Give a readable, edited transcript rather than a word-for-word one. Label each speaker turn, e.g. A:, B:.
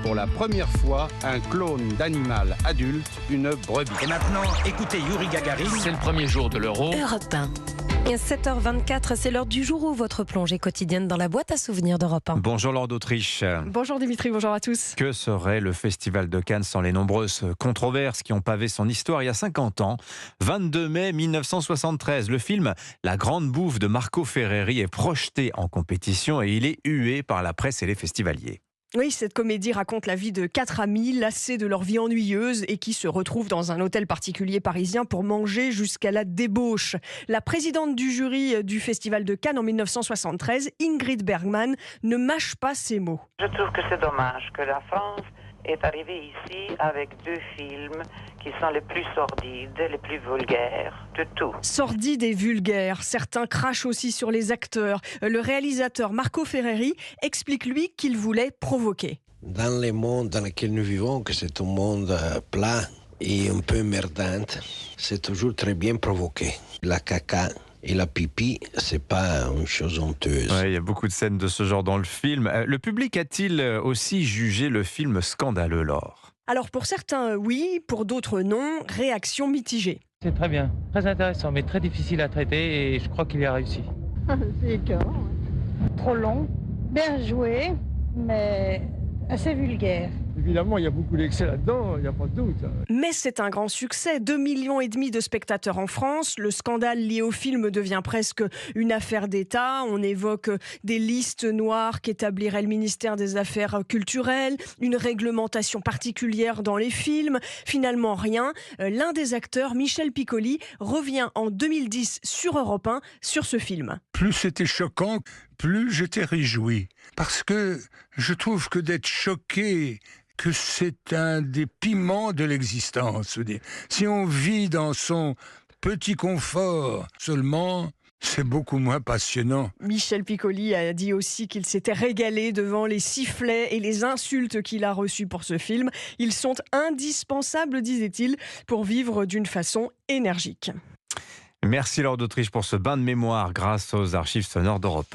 A: pour la première fois un clone d'animal adulte, une brebis.
B: Et maintenant, écoutez Yuri Gagarin.
C: C'est le premier jour de l'Euro.
D: Europe 1. Et 7h24, c'est l'heure du jour où votre plongée quotidienne dans la boîte à souvenirs d'Europe 1.
E: Bonjour Laure d'Autriche.
F: Bonjour Dimitri, bonjour à tous.
E: Que serait le Festival de Cannes sans les nombreuses controverses qui ont pavé son histoire il y a 50 ans 22 mai 1973, le film La Grande Bouffe de Marco Ferreri est projeté en compétition et il est hué par la presse et les festivaliers.
F: Oui, cette comédie raconte la vie de 4 amis lassés de leur vie ennuyeuse et qui se retrouvent dans un hôtel particulier parisien pour manger jusqu'à la débauche. La présidente du jury du Festival de Cannes en 1973, Ingrid Bergman, ne mâche pas ses mots.
G: Je trouve que c'est dommage que la France est arrivée ici avec 2 films qui sont les plus sordides, les plus vulgaires de tout.
F: Sordides et vulgaires, certains crachent aussi sur les acteurs. Le réalisateur Marco Ferreri explique lui qu'il voulait provoquer.
H: Dans le monde dans lequel nous vivons, que c'est un monde plat et un peu merdante, c'est toujours très bien provoqué. La caca et la pipi, c'est pas une chose honteuse.
E: Ouais, il y a beaucoup de scènes de ce genre dans le film. Le public a-t-il aussi jugé le film scandaleux, Laure ?
F: Alors pour certains oui, pour d'autres non, réaction mitigée.
I: C'est très bien, très intéressant, mais très difficile à traiter et je crois qu'il y a réussi.
J: C'est écœurant. Trop long, bien joué, mais assez vulgaire.
K: Évidemment, il y a beaucoup d'excès là-dedans, il n'y a pas de doute.
F: Mais c'est un grand succès, 2,5 millions de spectateurs en France. Le scandale lié au film devient presque une affaire d'État. On évoque des listes noires qu'établirait le ministère des Affaires culturelles, une réglementation particulière dans les films. Finalement, rien. L'un des acteurs, Michel Piccoli, revient en 2010 sur Europe 1 sur ce film.
L: Plus c'était choquant, plus j'étais réjoui. Parce que je trouve que d'être choqué, que c'est un des piments de l'existence. Si on vit dans son petit confort seulement, c'est beaucoup moins passionnant.
F: Michel Piccoli a dit aussi qu'il s'était régalé devant les sifflets et les insultes qu'il a reçus pour ce film. Ils sont indispensables, disait-il, pour vivre d'une façon énergique.
E: Merci Laure d'Autriche pour ce bain de mémoire grâce aux archives sonores d'Europe 1.